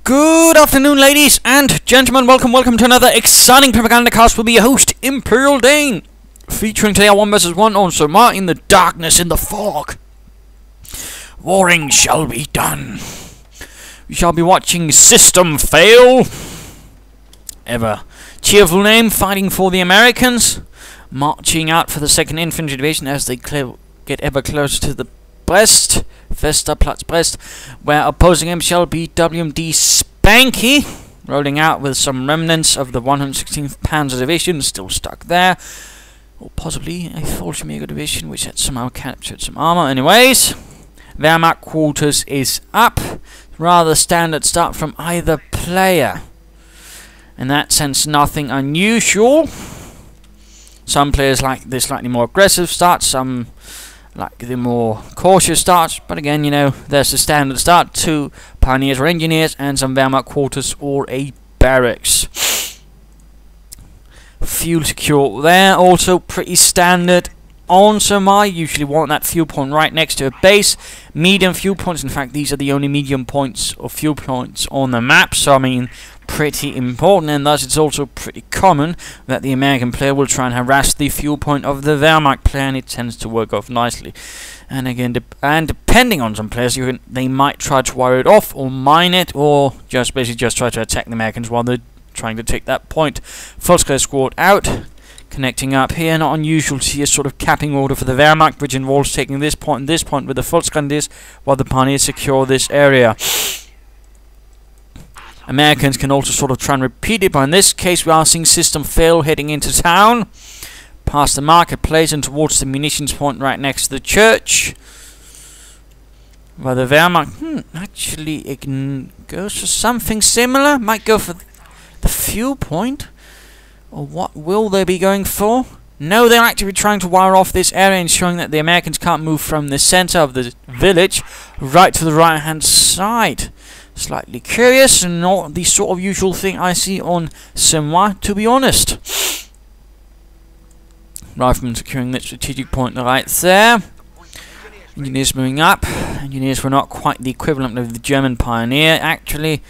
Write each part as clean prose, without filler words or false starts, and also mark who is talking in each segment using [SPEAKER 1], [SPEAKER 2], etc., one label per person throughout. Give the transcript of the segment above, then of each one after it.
[SPEAKER 1] Good afternoon, ladies and gentlemen. Welcome to another exciting Propagandacast with your host, Imperial Dane. Featuring today a 1 vs 1 on Semois in the darkness, in the fog. Warring shall be done. We shall be watching Systemfail. Ever cheerful name, fighting for the Americans. Marching out for the 2nd Infantry Division as they get ever closer to the Brest, Festung Brest, where opposing him shall be WMDspanky, rolling out with some remnants of the 116th Panzer Division still stuck there, or possibly a Fallschirmjäger division which had somehow captured some armor. Anyways, Wehrmacht quarters is up. Rather standard start from either player. In that sense, nothing unusual. Some players like the slightly more aggressive start, some like the more cautious starts, but again, you know, there's the standard start: 2 pioneers or engineers and some Wehrmacht quarters or a barracks. Fuel secure there, also pretty standard on Semois. Usually want that fuel point right next to a base. Medium fuel points, in fact these are the only medium points or fuel points on the map, so I mean pretty important, and thus it's also pretty common that the American player will try and harass the fuel point of the Wehrmacht player, and it tends to work off nicely. And again, depending on some players, they might try to wire it off or mine it, or basically try to attack the Americans while they're trying to take that point. Volkskrieger squad out, connecting up here. Not unusual to see a sort of capping order for the Wehrmacht, which involves taking this point and this point with the Volkskrieger, while the pioneers secure this area. Americans can also sort of try and repeat it, but in this case we are seeing Systemfail heading into town, past the marketplace and towards the munitions point right next to the church. While the Wehrmacht actually goes for something similar, might go for the fuel point, or what will they be going for? No, they're actually trying to wire off this area, ensuring that the Americans can't move from the center of the village right to the right hand side. Slightly curious, and not the sort of usual thing I see on Semois, to be honest. Riflemen securing that strategic point right there. Engineers moving up. Engineers were not quite the equivalent of the German pioneer, actually.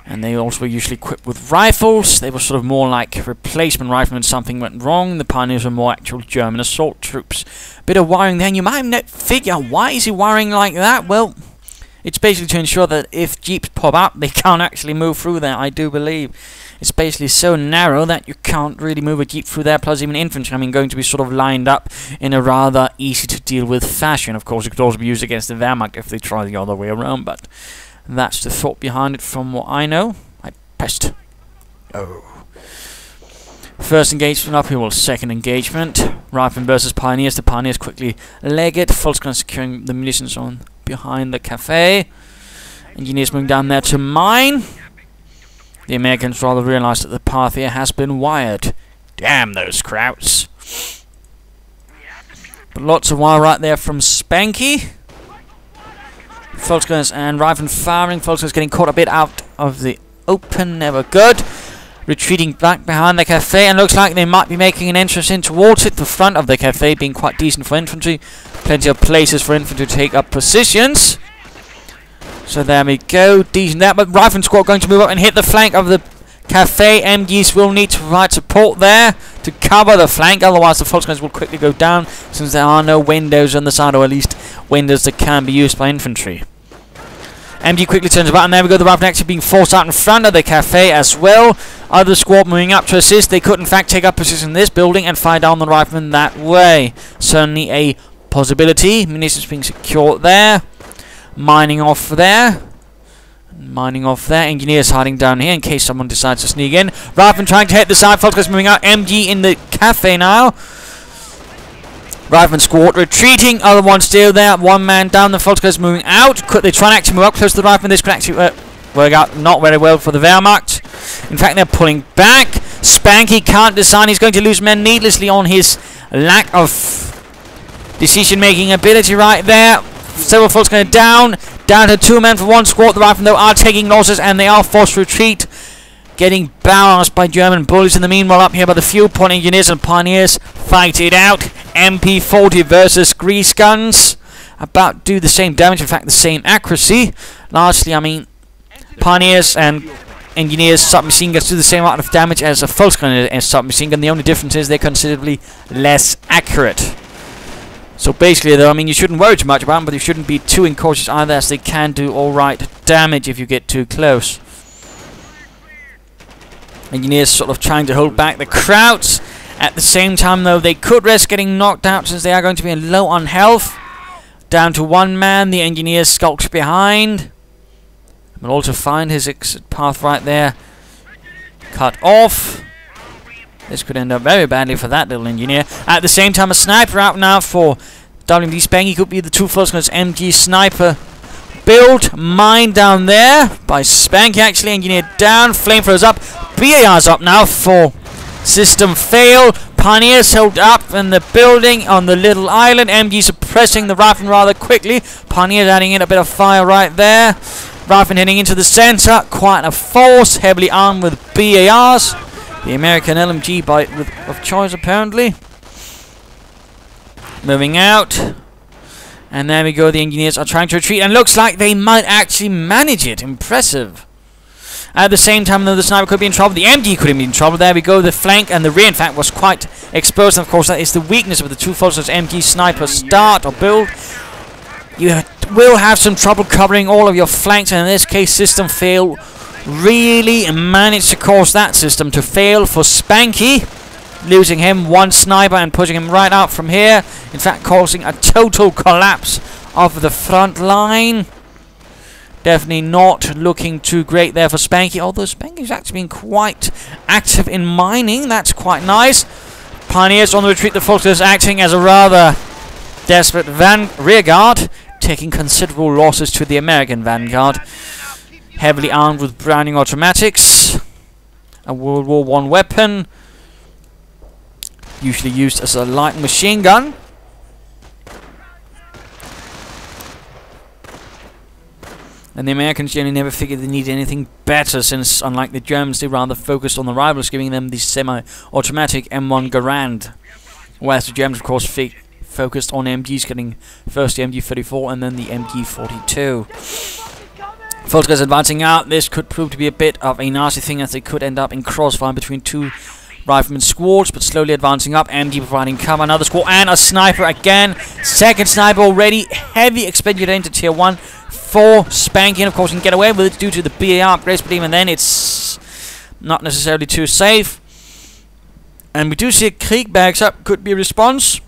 [SPEAKER 1] And they also were usually equipped with rifles. They were sort of more like replacement riflemen when something went wrong. The pioneers were more actual German assault troops. Bit of wiring there, and you might figure, why is he wiring like that? Well, it's basically to ensure that if jeeps pop up, they can't actually move through there, I do believe. It's basically so narrow that you can't really move a jeep through there, plus even infantry, I mean, going to be sort of lined up in a rather easy to deal with fashion. Of course, it could also be used against the Wehrmacht if they try the other way around, but that's the thought behind it from what I know. I pressed. Oh. First engagement up here, well, second engagement. Riflemen versus pioneers. The pioneers quickly leg it. Volkskrieger securing the munitions on behind the cafe. Engineers moving down there to mine. The Americans rather realize that the path here has been wired. Damn those Krauts. But lots of wire right there from Spanky. Volkskrieger and riflemen firing. Volkskrieger getting caught a bit out of the open. Never good. Retreating back behind the cafe, and looks like they might be making an entrance in towards it. The front of the cafe being quite decent for infantry. Plenty of places for infantry to take up positions. So there we go. Decent there, but rifleman squad going to move up and hit the flank of the cafe. MGs will need to provide support there to cover the flank, otherwise the Volkskrieger will quickly go down, since there are no windows on the side, or at least windows that can be used by infantry. MG quickly turns about, and there we go, the riflemen actually being forced out in front of the cafe as well. Other squad moving up to assist. They could in fact take up position in this building and fire down the riflemen that way. Certainly a possibility. Munitions being secured there. Mining off there. Mining off there. Engineers hiding down here in case someone decides to sneak in. Riflemen trying to hit the side. Volkskrieger moving out. MG in the cafe now. Rifleman squad retreating, other one still there, 1 man down, the Volkskrieger moving out. Could they try and actually move up close to the rifleman? This could actually work out not very well for the Wehrmacht. In fact, they're pulling back. Spanky can't decide. He's going to lose men needlessly on his lack of decision-making ability right there. Several Volkskrieger down to 2 men for 1 squad. The riflemen, though, are taking losses, and they are forced to retreat. Getting barraged by German bullets. In the meanwhile, up here by the fuel point, engineers and pioneers fight it out. MP40 versus grease guns. About do the same damage, in fact the same accuracy. Largely, I mean, Pioneers and Engineers submachine guns do the same amount of damage as a full-scale submachine gun. The only difference is they're considerably less accurate. So basically, though, I mean, you shouldn't worry too much about them, but you shouldn't be too incautious either, as they can do alright damage if you get too close. Engineers sort of trying to hold back the crowds. At the same time, though, they could risk getting knocked out since they are going to be low on health. Down to one man, the Engineer skulks behind. Will also find his exit path right there. Cut off. This could end up very badly for that little Engineer. At the same time, a sniper out now for WMDspanky. Could be the two first guns. MG sniper build. Mine down there by Spanky. Actually, Engineer down. Flamethrowers up. BAR's up now for Systemfail. Pioneers held up in the building on the little island. MG suppressing the rifle rather quickly. Pioneers adding in a bit of fire right there. Rifle heading into the center, quite a force, heavily armed with BARs. The American LMG of choice, apparently. Moving out. And there we go, the Engineers are trying to retreat, and looks like they might actually manage it. Impressive. At the same time, though, the sniper could be in trouble. The MG could be in trouble. There we go, the flank and the rear, in fact, was quite exposed. And of course, that is the weakness of the two forces MG sniper start or build. You will have some trouble covering all of your flanks, and in this case, Systemfail really managed to cause that system to fail for Spanky, losing him one sniper and pushing him right out from here, in fact causing a total collapse of the front line. Definitely not looking too great there for Spanky, although Spanky's actually been quite active in mining. That's quite nice. Pioneers on the retreat. The Foxes acting as a rather desperate rearguard, taking considerable losses to the American vanguard. Heavily armed with Browning automatics, a World War I weapon, usually used as a light machine gun. And the Americans generally never figured they needed anything better, since, unlike the Germans, they rather focused on the rivals, giving them the semi-automatic M1 Garand. Whereas the Germans, of course, focused on MGs, getting first the MG34 and then the MG42. Volksguys advancing out. This could prove to be a bit of a nasty thing, as they could end up in crossfire between two rifleman squads, but slowly advancing up. MG providing cover. Another squad and a sniper again. Second sniper already. Heavy expenditure into tier 1 for Spanky, and of course you can get away with it due to the BAR upgrades, but even then it's not necessarily too safe. And we do see a Kriegbergs up. Could be a response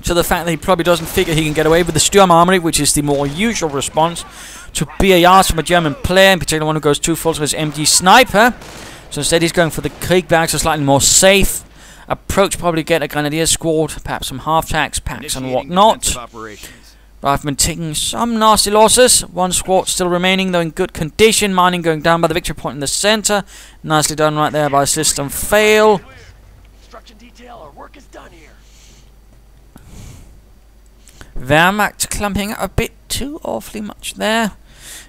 [SPEAKER 1] to the fact that he probably doesn't figure he can get away with the Sturm Armory, which is the more usual response to BARs from a German player, in particular one who goes too full to his MG sniper. So instead he's going for the Kriegbergs, a slightly more safe approach, probably get a Grenadier squad, perhaps some half-tracks, packs and whatnot. Riflemen taking some nasty losses. One squad still remaining, though in good condition. Mining going down by the victory point in the center. Nicely done right there by Systemfail.
[SPEAKER 2] Construction detail, our work is done here.
[SPEAKER 1] Wehrmacht clumping up a bit too awfully much there.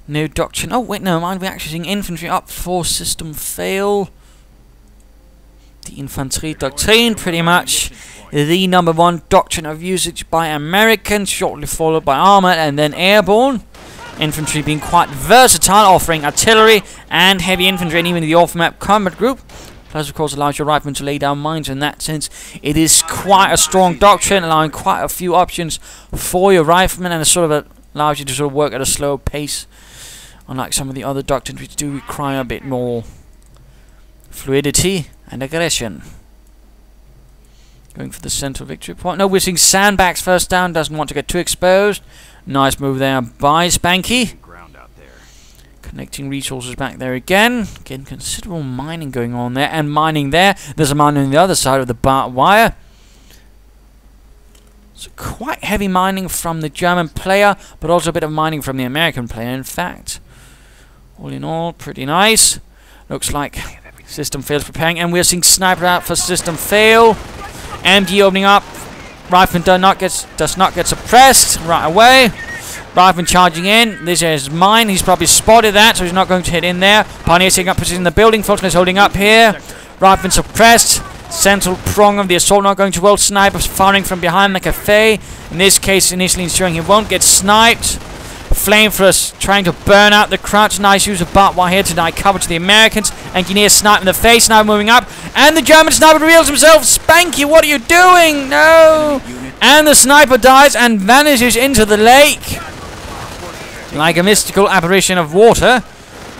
[SPEAKER 1] No doctrine. Oh wait, no mind. We're actually seeing infantry up for Systemfail. The infantry doctrine, pretty much the #1 doctrine of usage by Americans, shortly followed by armored and then airborne. Infantry being quite versatile, offering artillery and heavy infantry, and even the off-map combat group. Plus, of course, allows your riflemen to lay down mines. In that sense, it is quite a strong doctrine, allowing quite a few options for your riflemen, and it sort of allows you to sort of work at a slow pace, unlike some of the other doctrines which do require a bit more fluidity and aggression. Going for the central victory point. No, we're seeing Sandbags first down. Doesn't want to get too exposed. Nice move there by Spanky.
[SPEAKER 2] Ground out there.
[SPEAKER 1] Connecting resources back there again. Getting considerable mining going on there. And mining there. There's a mine on the other side of the barbed wire. So quite heavy mining from the German player, but also a bit of mining from the American player, in fact. All in all, pretty nice. Looks like Systemfail's preparing, and we're seeing sniper out for Systemfail. MG opening up. Rifleman does not get suppressed right away. Rifleman charging in. This is mine. He's probably spotted that, so he's not going to hit in there. Pioneer taking up position in the building. Foxman's holding up here. Rifleman suppressed. Central prong of the assault not going too well. Snipers firing from behind the cafe. In this case, initially ensuring he won't get sniped. Flamethrowers trying to burn out the crouch. Nice use of barbed wire here to deny cover to the Americans. Engineer snipe in the face, now moving up. And the German sniper reveals himself. Spanky, what are you doing? No! And the sniper dies and vanishes into the lake. Like a mystical apparition of water.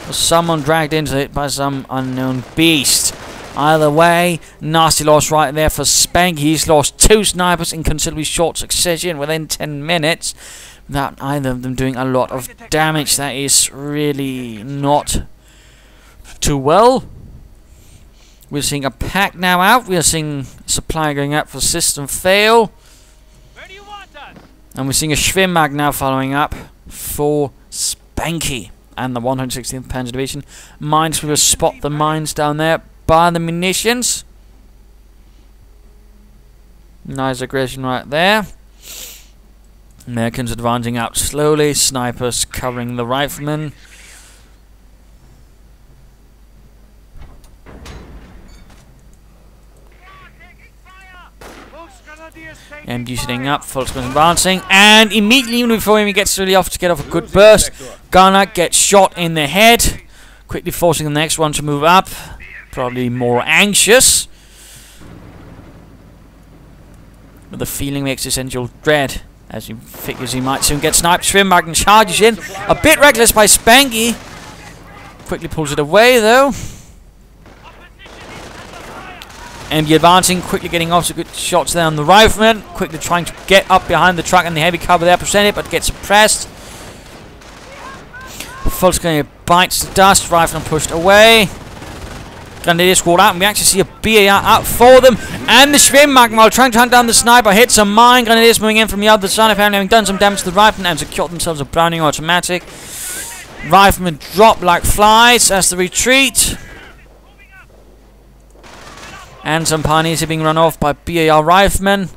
[SPEAKER 1] Or someone dragged into it by some unknown beast. Either way, nasty loss right there for Spanky. He's lost 2 snipers in considerably short succession within 10 minutes. Without either of them doing a lot of damage. That is really not too well. We're seeing a pack now out. We are seeing supply going up for Systemfail.
[SPEAKER 2] Where do you want us?
[SPEAKER 1] And we're seeing a Schwimmag now following up for Spanky and the 116th Panzer Division. Mines, we will spot the mines down there by the munitions. Nice aggression right there. Americans advancing out slowly. Snipers covering the riflemen. MG sitting up, Volkswagen advancing, and immediately even before he gets really off to get off a good burst, Gunner gets shot in the head, quickly forcing the next one to move up, probably more anxious. But the feeling makes essential dread, as he figures he might soon get sniped. Schwimmag charges in, a bit reckless by Spanky, quickly pulls it away though. MG advancing, quickly getting off some good shots there on the rifleman. Quickly trying to get up behind the truck and the heavy cover there, presented, but gets suppressed. Volkswagen bites the dust, rifleman pushed away. Grenadier squad out, and we actually see a BAR out for them. And the Schwimmag, while trying to hunt down the sniper, hits a mine. Grenadiers moving in from the other side, apparently having done some damage to the rifleman and secured themselves a Browning automatic. Riflemen drop like flies as they retreat. And some pioneers are being run off by BAR riflemen.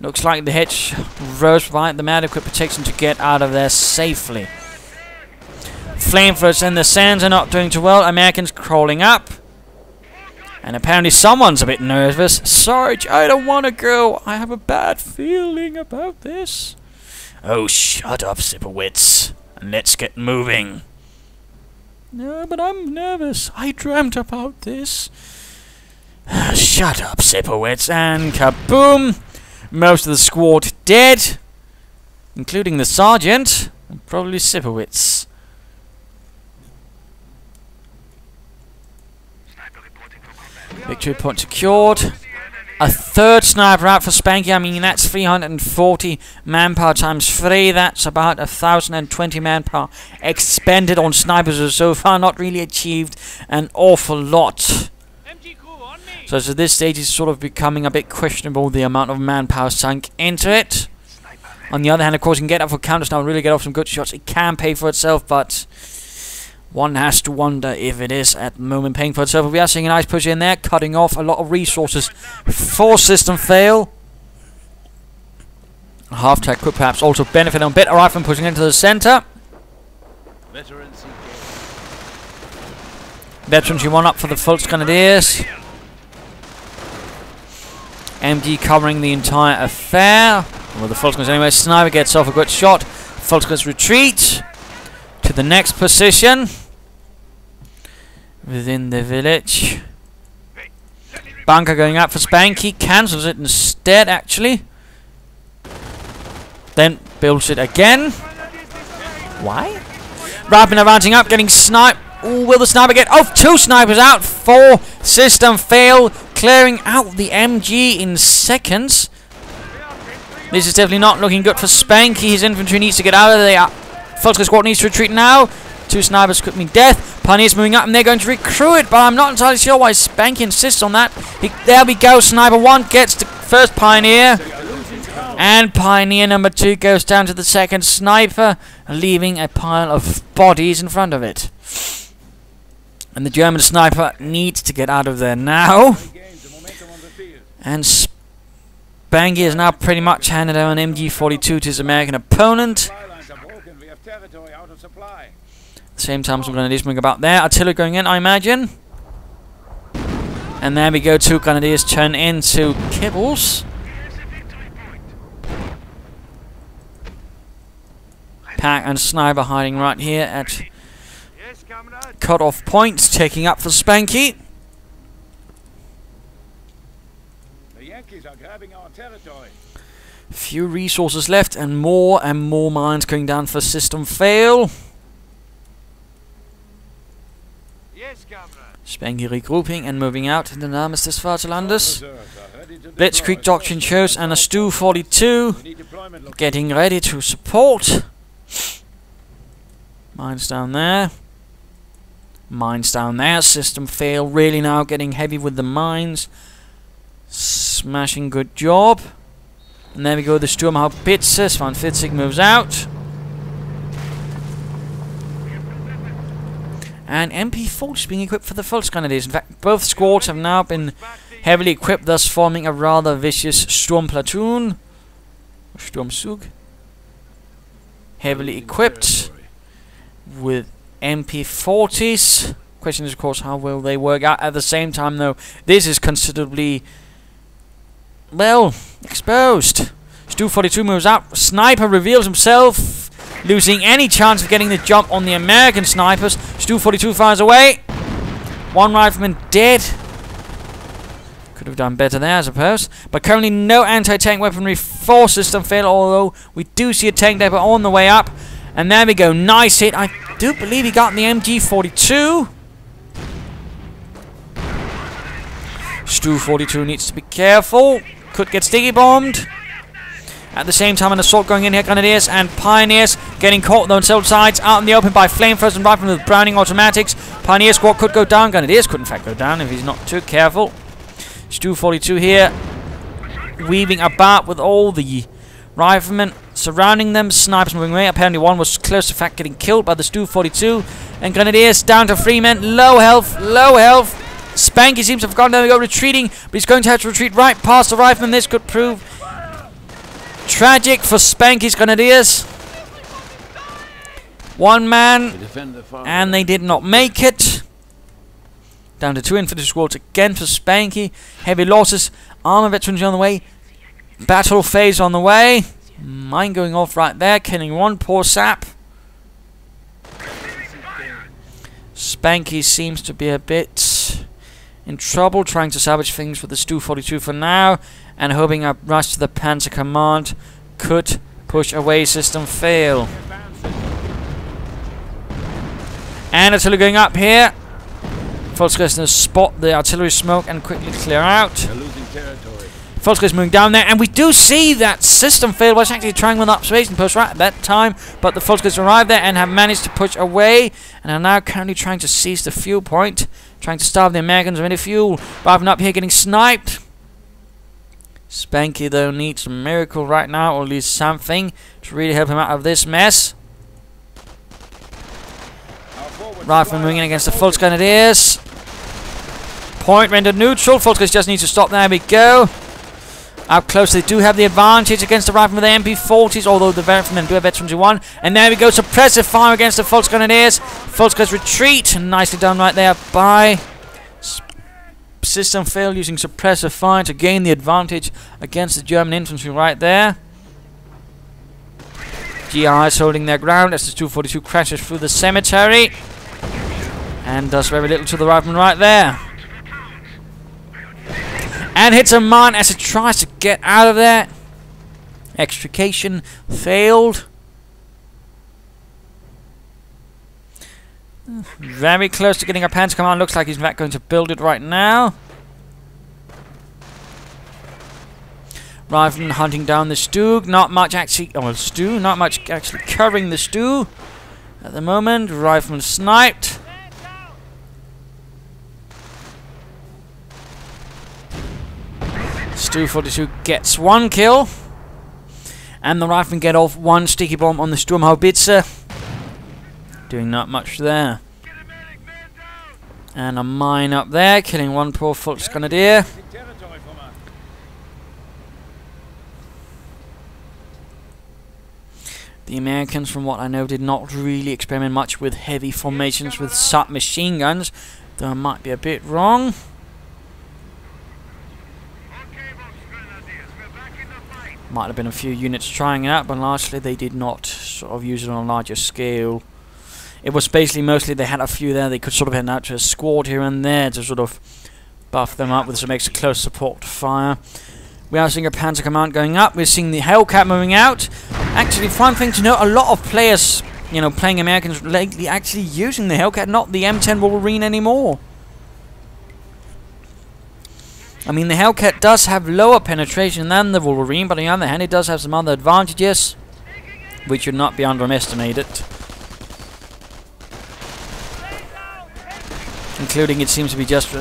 [SPEAKER 1] Looks like the hitch rose right. The man equipped protection to get out of there safely. Flamethrowers and the sands are not doing too well. Americans crawling up. And apparently someone's a bit nervous. Sarge, I don't want to go. I have a bad feeling about this. Oh, shut up, Sipowitz. And let's get moving. No, but I'm nervous. I dreamt about this. Shut up, Sipowitz, and kaboom! Most of the squad dead, including the sergeant, and probably Sipowitz. Victory point secured. A third sniper out for Spanky. I mean, that's 340 manpower times 3. That's about 1,020 manpower expended on snipers so far. Not really achieved an awful lot. So at this stage it's sort of becoming a bit questionable the amount of manpower sunk into it. On the other hand, of course, you can get up for counters now and really get off some good shots. It can pay for itself, but one has to wonder if it is at the moment paying for itself. But we are seeing a nice push in there, cutting off a lot of resources for Systemfail. Half-track could perhaps also benefit on better riflemen pushing into the center. Veterans, you want up for the Volksgrenadiers. MG covering the entire affair. Well, the Volksgrenadiers anyway. Sniper gets off a good shot. Volksgrenadiers retreat to the next position within the village. Bunker going up for Spanky. Cancels it instead, actually. Then builds it again. Why? Rapid advancing up, getting sniped. Ooh, will the sniper get off? 2 snipers out for Systemfail, clearing out the MG in seconds. This is definitely not looking good for Spanky. His infantry needs to get out of there. Volkswagen squad needs to retreat now. 2 snipers could mean death. Pioneers moving up and they're going to recruit, but I'm not entirely sure why Spanky insists on that. There we go. Sniper 1 gets the first Pioneer. And Pioneer number 2 goes down to the second sniper, leaving a pile of bodies in front of it. And the German sniper needs to get out of there now. And Spanky is now pretty much handed over an MG42 to his American opponent. At the same time, some Grenadiers moving about there. Artillery going in, I imagine. And there we go, 2 Grenadiers turn into kibbles. Pack and Sniper hiding right here at
[SPEAKER 2] Yes, comrade.
[SPEAKER 1] cut-off points, taking up for Spanky.
[SPEAKER 2] The Yankees are grabbing our territory.
[SPEAKER 1] Few resources left, and more mines going down for Systemfail.
[SPEAKER 2] Yes, comrade.
[SPEAKER 1] Spanky regrouping and moving out in the Name des Vaterlandes. Blitzkrieg Doctrine shows, and a Stu 42 getting ready to support. Mines down there. Mines down there. Systemfail really now getting heavy with the mines. Smashing, good job. And there we go, the Sturmhaubitze. Van Fitzig moves out. And MP4 is being equipped for the Volksgrenadiers. In fact, both squads have now been heavily equipped, thus forming a rather vicious Sturm platoon. Sturmzug. Heavily equipped with MP40s. Question is, of course, how will they work out? At the same time, though, this is considerably, well, exposed. Stu 42 moves out. Sniper reveals himself, losing any chance of getting the jump on the American snipers. Stu 42 fires away. One rifleman dead. Could have done better there, I suppose. But currently no anti-tank weaponry for Systemfail, although we do see a tank depot on the way up. And there we go. Nice hit. I do believe he got the MG42. Stu 42 needs to be careful. Could get sticky bombed. At the same time, an assault going in here. Grenadiers and Pioneers getting caught on both sides, out in the open by flamethrowers and riflemen with Browning automatics. Pioneer squad could go down. Grenadiers could in fact go down if he's not too careful. Stu 42 here, weaving about with all the riflemen surrounding them. Snipers moving away. Apparently one was close to fact getting killed by the Stu 42. And Grenadiers down to 3 men. Low health, low health. Spanky seems to have gone. There we go, retreating, but he's going to have to retreat right past the rifleman. This could prove tragic for Spanky's Grenadiers. One man, and they did not make it. Down to 2 infantry squads again for Spanky. Heavy losses. Armor veterans on the way. Battle phase on the way. Mine going off right there, killing one poor sap. Spanky seems to be a bit in trouble, trying to salvage things with the Stu 42 for now, and hoping a rush to the Panzer Command could push away Systemfail. And artillery going up here. Volksgrenadiers spot the artillery smoke and quickly clear out. Volksgrenadiers moving down there, and we do see that Systemfail was actually trying with an observation post right at that time, but the Volksgrenadiers arrived there and have managed to push away, and are now currently trying to seize the fuel point, trying to starve the Americans of any fuel. Arriving up here, getting sniped. Spanky, though, needs a miracle right now, or at least something, to really help him out of this mess. Rifleman moving in against the Volksgrenadiers. Point rendered neutral. Volksgrenadiers just need to stop. There we go. Up close, they do have the advantage against the riflemen with the MP40s, although the riflemen do have veterans who won. And there we go, suppressive fire against the Volksgrenadiers. Volksgrenadiers retreat. Nicely done right there by Systemfail, using suppressive fire to gain the advantage against the German infantry right there. GIs holding their ground as the 242 crashes through the cemetery and does very little to the rifleman right there. And hits a man as it tries to get out of there. Extrication failed. Very close to getting a Panzer Command. Looks like he's in fact going to build it right now. Rifleman hunting down the Stu. Not much actually. Oh, Stu. Not much actually covering the Stu at the moment. Rifleman sniped. Stu 42 gets 1 kill. And the rifleman get off 1 sticky bomb on the Sturmhaubitze. Doing not much there. And a mine up there, killing 1 poor Volksgrenadier. The Americans, from what I know, did not really experiment much with heavy formations with submachine guns, though I might be a bit wrong. Might have been a few units trying it out, but largely they did not sort of use it on a larger scale. It was basically mostly they had a few there, they could sort of head out to a squad here and there to sort of buff them up with some extra close support fire. We are seeing a Panzer Command going up, we're seeing the Hellcat moving out. Actually, fun thing to note, a lot of players, you know, playing Americans lately actually using the Hellcat, not the M10 Wolverine anymore. I mean, the Hellcat does have lower penetration than the Wolverine, but on the other hand, it does have some other advantages, which should not be underestimated. Including, it seems to be just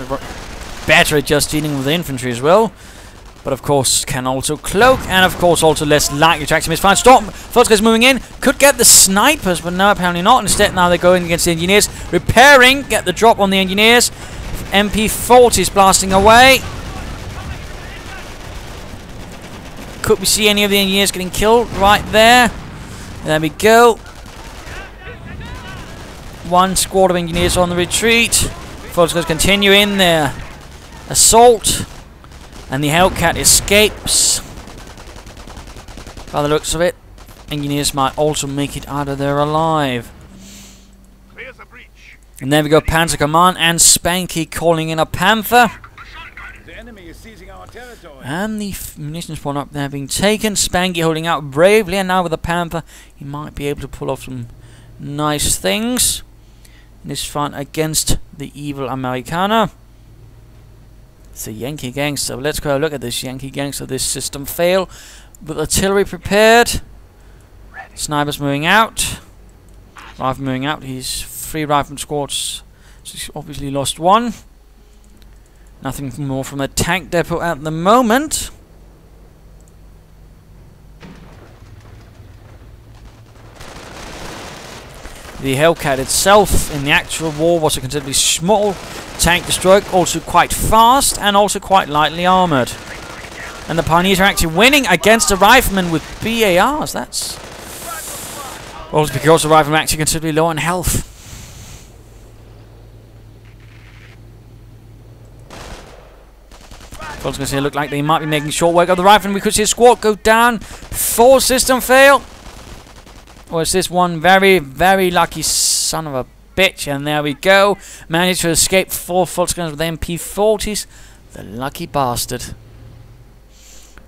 [SPEAKER 1] better at just dealing with the infantry as well. But of course, can also cloak, and of course also less likely to actually misfire. Storm Force moving in, could get the snipers, but no, apparently not. Instead, now they're going against the engineers. Repairing, get the drop on the engineers. MP40s blasting away. Could we see any of the engineers getting killed right there? There we go. One squad of engineers on the retreat. Folks going to continue in their assault. And the Hellcat escapes. By the looks of it, engineers might also make it out of there alive. And there we go, Panzer Command and Spanky calling in a Panther.
[SPEAKER 2] The enemy is seizing our territory.
[SPEAKER 1] And the munitions spawn up there being taken. Spanky holding out bravely, and now with the Panther, he might be able to pull off some nice things in this fight against the evil Americana. It's a Yankee gangster. Let's go have a look at this Yankee gangster, this Systemfail. With artillery prepared. Snipers moving out. Rifle moving out. He's 3 rifle squads. So he's obviously lost 1. Nothing more from the tank depot at the moment. The Hellcat itself in the actual war was a considerably small tank destroyer, also quite fast and also quite lightly armoured. And the Pioneers are actually winning against the Riflemen with BARs. That's... well, it's because the Riflemen are actually considerably low on health. I was going to say, look like they might be making short work of the Riflemen. We could see a squad go down. 4 Systemfail. Or is this one very, very lucky son of a bitch? And there we go. Managed to escape 4 Volksgunners with MP40s. The lucky bastard.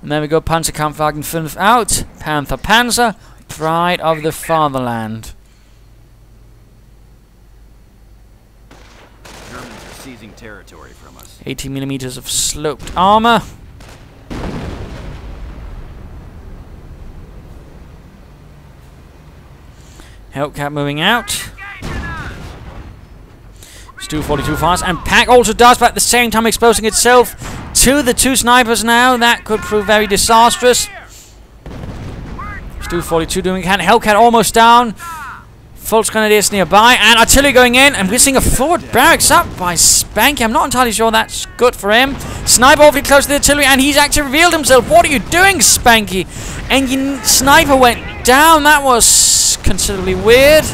[SPEAKER 1] And there we go. Panzerkampfwagen 5 out. Panther Panzer. Pride of the fatherland.
[SPEAKER 3] Germans are seizing territory from us.
[SPEAKER 1] 80mm of sloped armor. Hellcat moving out. Stu 42 fast, and Pack also does, but at the same time exposing itself to the 2 snipers now. That could prove very disastrous. Stu 42 doing can. Hellcat almost down. Volksgrenadiers nearby, and artillery going in, and we're seeing a forward barracks up by Spanky. I'm not entirely sure that's good for him. Sniper awfully close to the artillery, and he's actually revealed himself. What are you doing, Spanky? And sniper went down. That was considerably weird.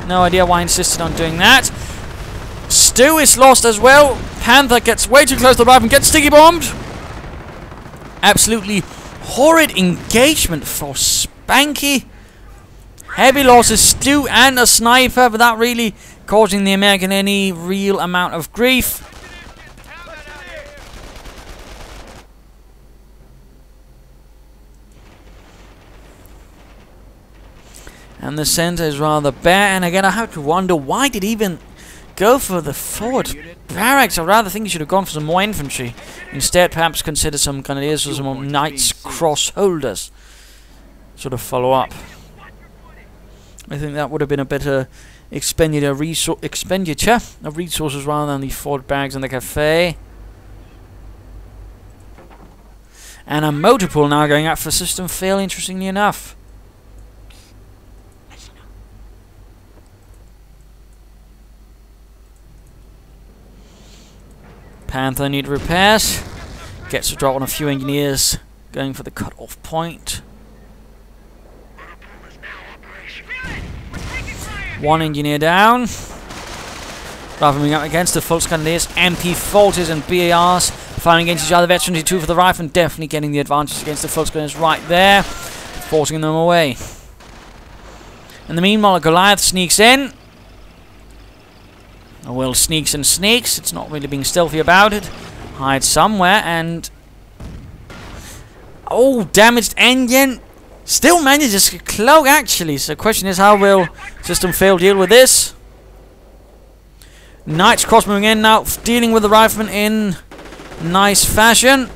[SPEAKER 1] No idea why he insisted on doing that. Stu is lost as well. Panther gets way too close to the rifle and gets sticky bombed. Absolutely horrid engagement for Spanky. Heavy losses, Stu and a sniper, without really causing the American any real amount of grief. And the center is rather bare, and again I have to wonder, why did he even go for the forward barracks? I rather think he should have gone for some more infantry. Instead, perhaps consider some grenadiers or some more Knights Cross holders. Sort of follow up. I think that would have been a better expenditure of resources rather than the forward barracks and the cafe. And a motor pool now going out for Systemfail, interestingly enough. Panther need repairs. Gets a drop on a few engineers going for the cut-off point. 1 engineer down. Rather moving up against the Volksgrenadiers, MP40s and BARs. firing against each other. Veteran 2 for the rifleman, definitely getting the advantage against the Volksgunners right there, forcing them away. In the meanwhile, Goliath sneaks in. Will sneaks and sneaks. It's not really being stealthy about it. Hides somewhere and... oh, damaged engine. Still manages to cloak, actually. So the question is, how will Systemfail deal with this? Knight's Cross moving in now, dealing with the rifleman in nice fashion.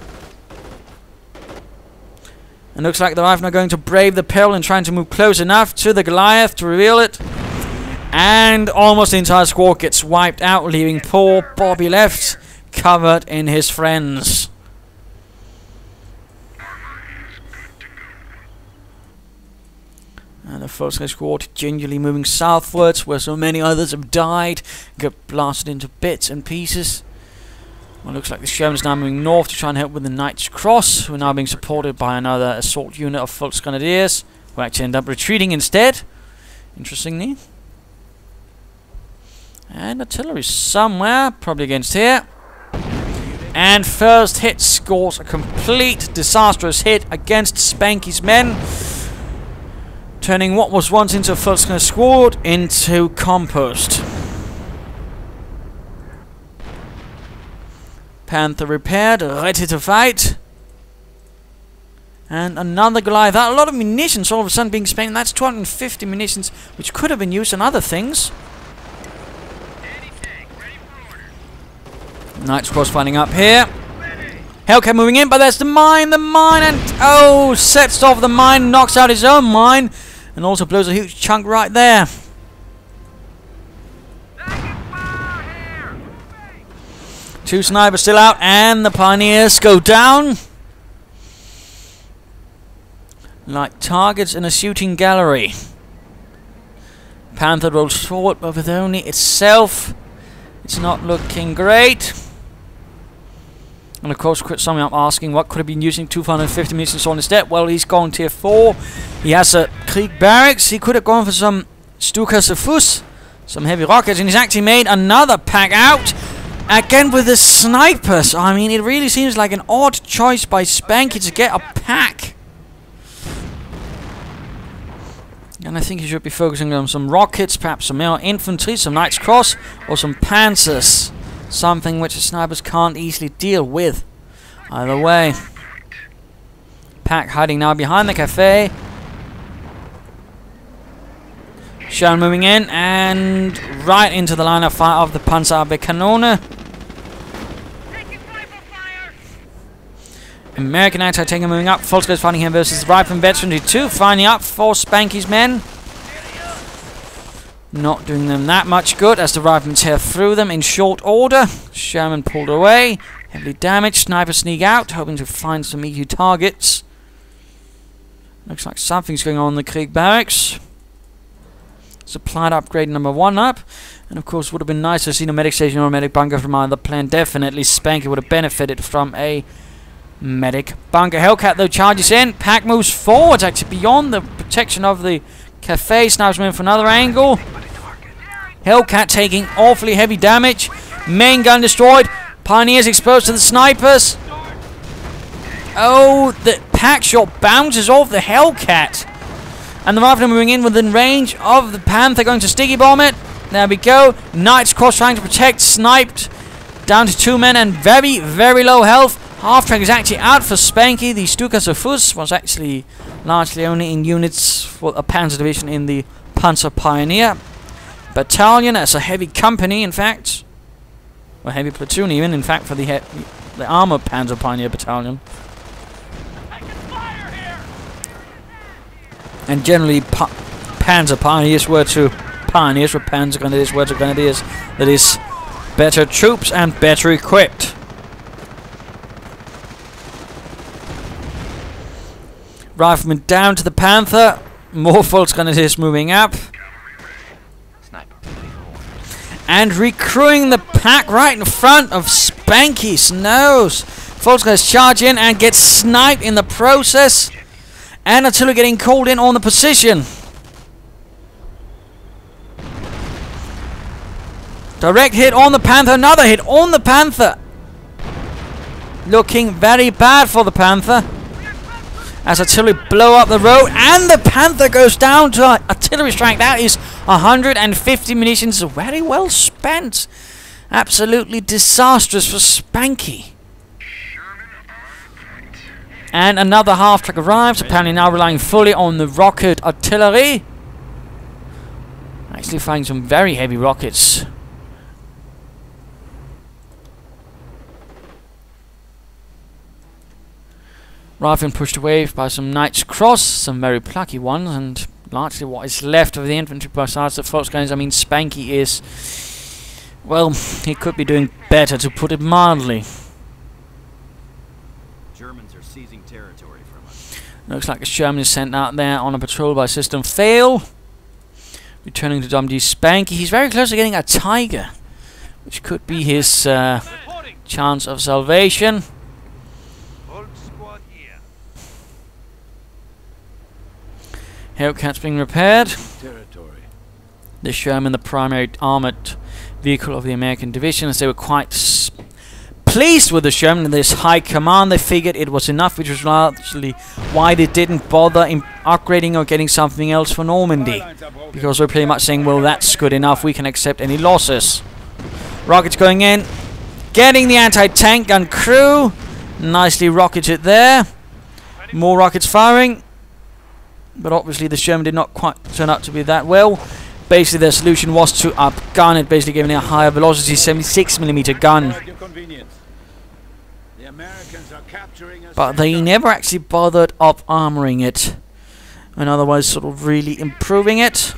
[SPEAKER 1] And looks like the riflemen are going to brave the peril and trying to move close enough to the Goliath to reveal it. And almost the entire squad gets wiped out, leaving poor Bobby left, covered in his friends. And the Volksgunners squad gingerly moving southwards, where so many others have died, get blasted into bits and pieces. Well, looks like the Sherman's now moving north to try and help with the Knight's Cross, who are now being supported by another assault unit of Volksgrenadiers, who actually end up retreating instead, interestingly. And artillery somewhere, probably against here. And first hit scores a complete disastrous hit against Spanky's men, turning what was once into a Volksgunner squad into compost. Panther repaired, ready to fight. And another Goliath. A lot of munitions all of a sudden being spent. That's 250 munitions, which could have been used on other things. Knight's Cross fighting up here. Hellcat moving in, but there's the mine, and oh, sets off the mine, knocks out his own mine, and also blows a huge chunk right there. Two snipers still out, and the Pioneers go down like targets in a shooting gallery. Panther rolls forward, but with only itself, it's not looking great. And of course, summing up, asking what could have been using 250 munitions on instead. Well, he's gone tier 4. He has a Krieg barracks. He could have gone for some Stukas Fuss, some heavy rockets, and he's actually made another pack out. Again with the snipers. I mean, it really seems like an odd choice by Spanky to get a pack. And I think he should be focusing on some rockets, perhaps some more infantry, some Knight's Cross, or some Panzers. Something which the snipers can't easily deal with. Either way. Pack hiding now behind the cafe. Sherman moving in and right into the line of fire of the Panzer Kanone. American anti-tanker moving up. Volksgunners fighting him versus Rifleman Veteran 2. Finally up for Spanky's men. Not doing them that much good as the Riflemen tear through them in short order. Sherman pulled away. Heavily damaged. Sniper sneak out, hoping to find some EU targets. Looks like something's going on in the Krieg barracks. Supplied upgrade number 1 up. And of course, would have been nice to see a medic station or a medic bunker from either plan. Definitely Spanky would have benefited from a medic bunker. Hellcat though charges in. Pack moves forwards, actually beyond the protection of the cafe. Snipes in from another angle. Hellcat taking awfully heavy damage. Main gun destroyed. Pioneers exposed to the snipers. Oh, the pack shot bounces off the Hellcat. And the Rifleman moving in within range of the Panther, going to sticky bomb it. There we go. Knight's Cross trying to protect. Sniped. Down to 2 men and very, very low health. Half track is actually out for Spanky. The Stukas Fuss was actually largely only in units for a Panzer Division in the Panzer Pioneer Battalion, as a heavy company, in fact. Or heavy platoon, even, in fact, for the Armored Panzer Pioneer Battalion. And generally, Panzer Pioneers were to Pioneers, were Panzer Grenadiers were to Grenadiers. That is, better troops and better equipped. Riflemen down to the Panther. More Volksgrenadiers moving up. And recruiting the pack right in front of Spanky's nose. Volksgrenadiers charge in and get sniped in the process. And artillery getting called in on the position. Direct hit on the Panther. Another hit on the Panther. looking very bad for the Panther. As artillery blow up the road, and the Panther goes down to artillery strike. That is 150 munitions, very well spent. Absolutely disastrous for Spanky. And another half-track arrives, apparently now relying fully on the rocket artillery. Actually firing some very heavy rockets. Riflemen pushed away by some Knights Cross, some very plucky ones, and largely what is left of the infantry besides the Volksguns. I mean, Spanky is, well, he could be doing better, to put it mildly.
[SPEAKER 3] Germans are seizing territory from us.
[SPEAKER 1] Looks like a Sherman is sent out there on a patrol by Systemfail. Returning to WMDspanky, he's very close to getting a Tiger, which could be his chance of salvation. Hellcat's being repaired.
[SPEAKER 2] Territory.
[SPEAKER 1] The Sherman, the primary armoured vehicle of the American division, as they were quite pleased with the Sherman and this high command. They figured it was enough, which was largely why they didn't bother upgrading or getting something else for Normandy, because they're pretty much saying, well, that's good enough, we can accept any losses. Rockets going in, getting the anti-tank gun crew, nicely rocketed there. More rockets firing, but obviously the Sherman did not quite turn out to be that well. Basically their solution was to up-gun it, basically giving it a higher velocity 76mm gun. But they never actually bothered up-armoring it, and otherwise sort of really improving it.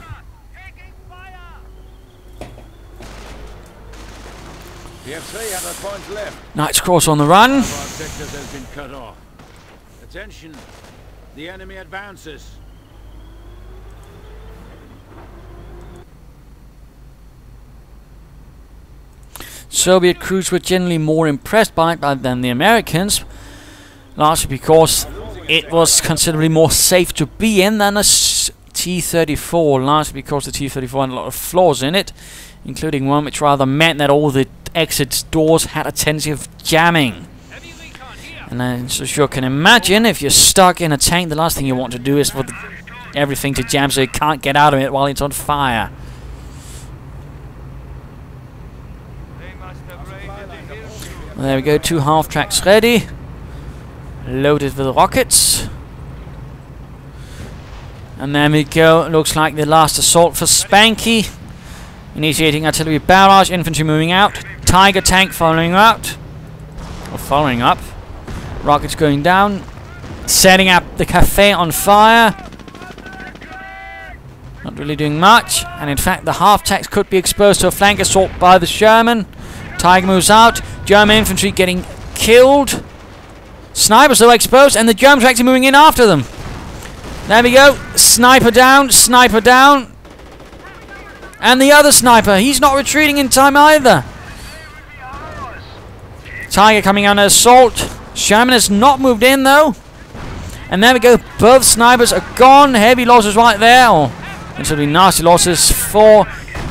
[SPEAKER 2] We have 300 points left.
[SPEAKER 1] Knights Cross on the run.
[SPEAKER 2] Our objectives has been cut off. Attention, the enemy advances.
[SPEAKER 1] Soviet crews were generally more impressed by it than the Americans, largely because it was considerably more safe to be in than a T-34, largely because the T-34 had a lot of flaws in it, including one which rather meant that all the exit doors had a tendency of jamming. And as you sure can imagine, if you're stuck in a tank, the last thing you want to do is for everything to jam so you can't get out of it while it's on fire. Well, there we go, 2 half-tracks ready, loaded with rockets. And there we go, looks like the last assault for Spanky. Initiating artillery barrage, infantry moving out, Tiger tank following out, or following up. Rockets going down, setting up the cafe on fire. Not really doing much, and in fact the half-tracks could be exposed to a flank assault by the Sherman. Tiger moves out, German infantry getting killed. Snipers though exposed, and the Germans are actually moving in after them. There we go, sniper down, and the other sniper, he's not retreating in time either. Tiger coming under assault. Sherman has not moved in though. And there we go, both snipers are gone. Heavy losses right there. And so be nasty losses for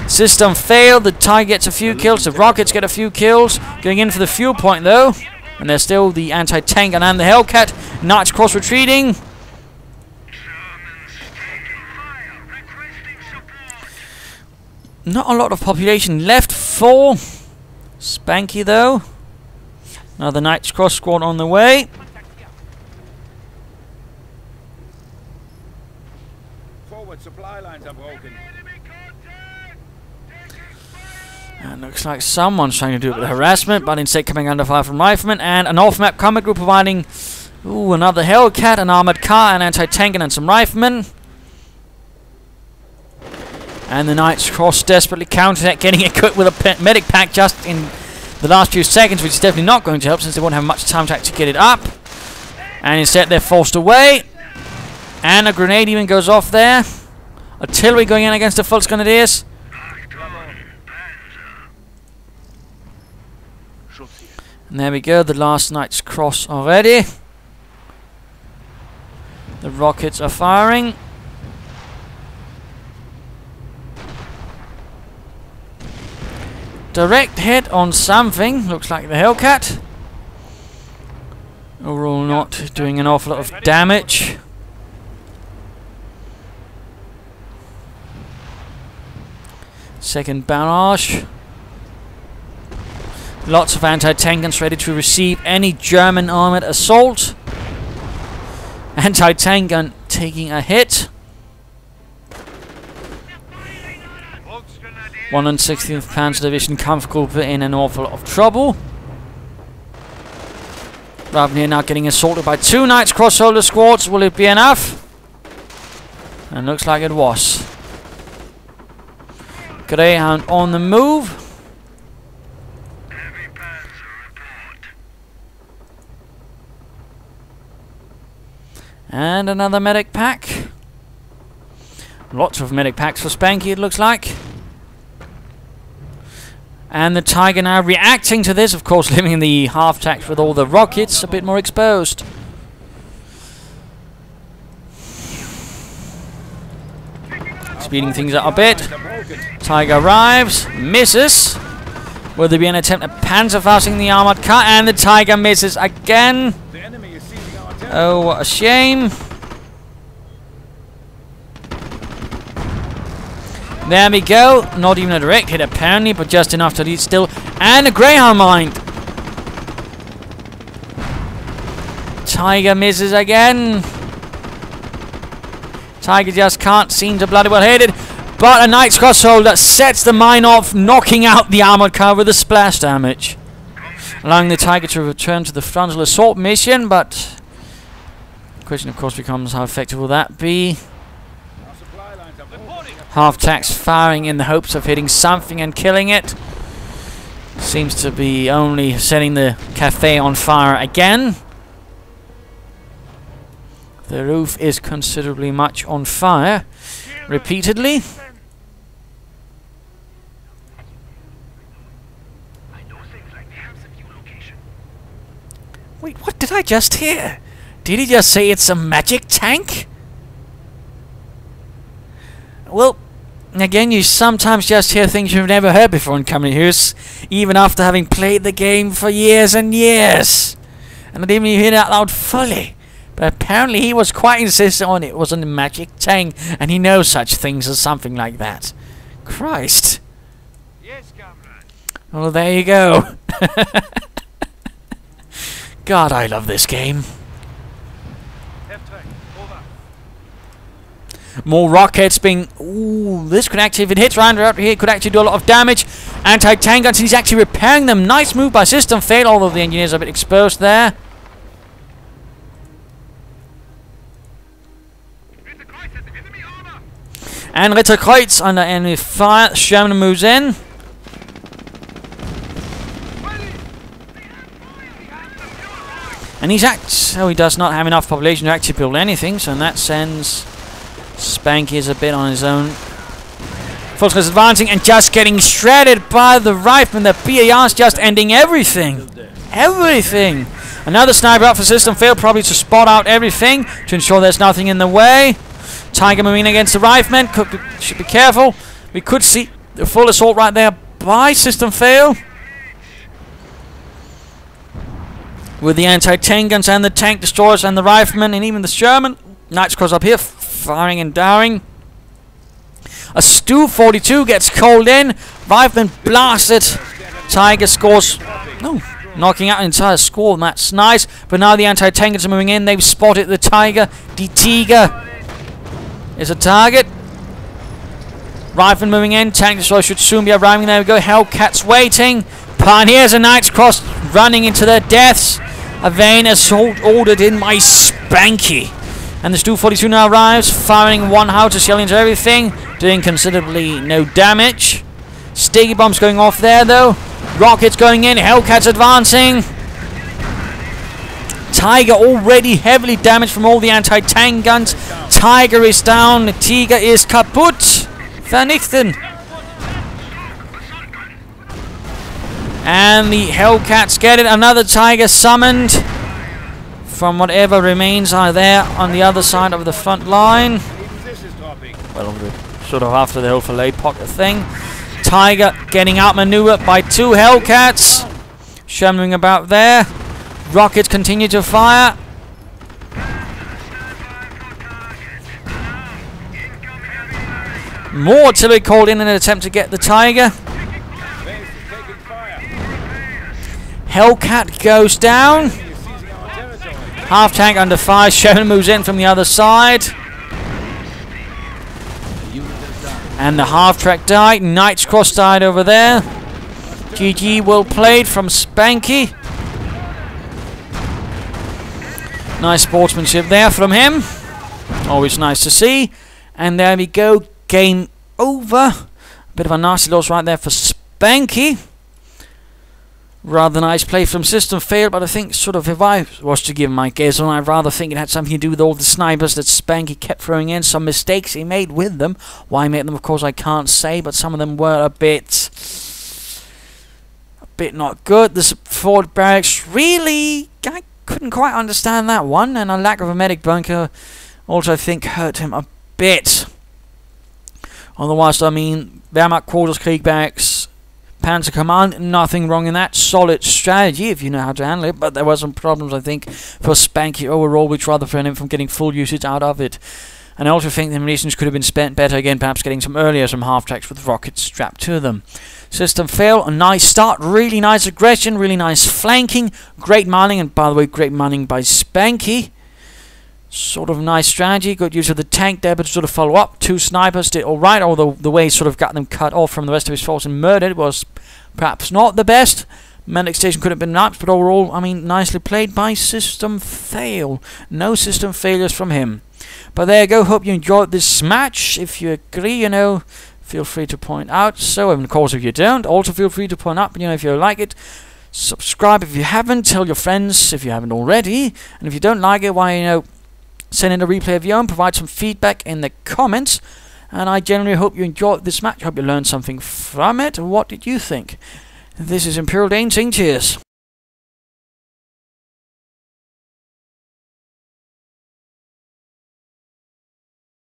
[SPEAKER 1] Systemfail. The Tiger gets a few kills, the rockets get a few kills. Going in for the fuel point though. And there's still the anti-tank and the Hellcat. Knights Cross retreating. Not a lot of population left for Spanky though. Another Knights Cross squad on the way.
[SPEAKER 2] Forward supply lines are broken.
[SPEAKER 1] And looks like someone's trying to do it with harassment, but instead coming under fire from riflemen. And an off-map combat group providing another Hellcat, an armored car, an anti-tank, and some riflemen. And the Knights Cross desperately countered that, getting equipped with a medic pack just in the last few seconds, which is definitely not going to help since they won't have much time to actually get it up. And instead they're forced away. And a grenade even goes off there. Artillery going in against the Volksgrenadiers. And there we go, the last Knights Cross already. The rockets are firing. Direct hit on something, looks like the Hellcat. Overall not doing an awful lot of damage. Second barrage. Lots of anti-tank guns ready to receive any German armoured assault. Anti-tank gun taking a hit. 116th Panzer Division Kampfgruppe in an awful lot of trouble. Ravnier now getting assaulted by 2 Knights Cross-Shoulder squads. Will it be enough? And looks like it was. Greyhound on the move. And another medic pack. Lots of medic packs for Spanky, it looks like. And the Tiger now reacting to this, of course, leaving the half-tacks with all the rockets a bit more exposed. Speeding things up a bit. Tiger arrives, misses. Will there be an attempt at panzer-fausting the armored car? And the Tiger misses again. Oh, what a shame. There we go. Not even a direct hit apparently, but just enough to lead still. And a Greyhound mine. Tiger misses again. Tiger just can't seem to bloody well hit it. But a Knight's Crossholder sets the mine off, knocking out the armored car with a splash damage. Allowing the Tiger to return to the frontal assault mission, but the question of course becomes how effective will that be? Half-tacks firing in the hopes of hitting something and killing it. Seems to be only setting the cafe on fire again. The roof is considerably much on fire. Repeatedly. Wait, what did I just hear? Did he just say it's a magic tank? Well, again, you sometimes just hear things you've never heard before in Comedy Heroes, even after having played the game for years and years. And I didn't even hear it out loud fully. But apparently he was quite insistent on it wasn't a magic tank, and he knows such things as something like that. Christ.
[SPEAKER 2] Yes, comrade.
[SPEAKER 1] Well, there you go. God, I love this game. More rockets being... Ooh, this could actually, if it hits round out here, could actually do a lot of damage. Anti-tank guns, he's actually repairing them. Nice move by Systemfail, although the engineers are a bit exposed there. And Ritterkreuz under enemy fire. Sherman moves in. And he's so he does not have enough population to actually build anything, so in that sense Spanky is a bit on his own. Volkskriegs advancing and just getting shredded by the rifleman. The BAR's just ending everything. Everything. Another sniper up for Systemfail, probably to spot out everything to ensure there's nothing in the way. Tiger moving against the rifleman. Should be careful. We could see the full assault right there by Systemfail. With the anti-tank guns and the tank destroyers and the riflemen and even the Sherman. Knights Cross up here, firing and dowering. A Stu 42 gets called in. Rifleman blasted. Tiger scores. No, knocking out an entire squad. That's nice. But now the anti-tank guns are moving in. They've spotted the Tiger. The Tiger is a target. Rifleman moving in. Tank destroyer should soon be arriving. There we go. Hellcats waiting. Pioneers and Knights Cross running into their deaths. A vain assault ordered in by Spanky. And the Stu 42 now arrives, firing one howitzer shell into everything, doing considerably no damage. Sticky bombs going off there though. Rockets going in, Hellcats advancing. Tiger already heavily damaged from all the anti-tank guns. Tiger is down, the Tiger is kaputt. Vernichten. And the Hellcats get it. Another Tiger summoned from whatever remains are there on the other side of the front line. Well, sort of after the whole fillet pocket thing. Tiger getting outmaneuvered by two Hellcats. Shumming about there. Rockets continue to fire. More artillery called in an attempt to get the Tiger. Hellcat goes down. Half tank under fire. Sherman moves in from the other side. And the half track died. Knight's Cross died over there. GG, well played from Spanky. Nice sportsmanship there from him. Always nice to see. And there we go. Game over. Bit of a nasty loss right there for Spanky. Rather nice play from Systemfail, but I think sort of if I was to give my guess on, I'd rather think it had something to do with all the snipers that Spanky kept throwing in, some mistakes he made with them. Why he made them, of course, I can't say, but some of them were a bit not good. The forward barracks, really, I couldn't quite understand that one, and a lack of a medic bunker also I think hurt him a bit. Otherwise, I mean, Wehrmacht quarters, Krieg barracks, Panzer Command, nothing wrong in that. Solid strategy if you know how to handle it, but there were some problems, I think, for Spanky overall, which rather prevented him from getting full usage out of it. And I also think the munitions could have been spent better again, perhaps getting some half-tracks with rockets strapped to them. Systemfail, a nice start, really nice aggression, really nice flanking, great mining, and by the way, great mining by Spanky. Sort of nice strategy, good use of the tank there, but to sort of follow up. 2 snipers did alright, although the way he sort of got them cut off from the rest of his force and murdered was perhaps not the best. Medic station could have been nice, but overall, I mean, nicely played by Systemfail. No system failures from him. But there you go, hope you enjoyed this match. If you agree, you know, feel free to point out so, and of course if you don't, also feel free to point up, you know, if you like it. Subscribe if you haven't, tell your friends if you haven't already, and if you don't like it, why, you know, send in a replay of your own, provide some feedback in the comments, and I generally hope you enjoyed this match, hope you learned something from it. What did you think? This is Imperial Dane saying cheers.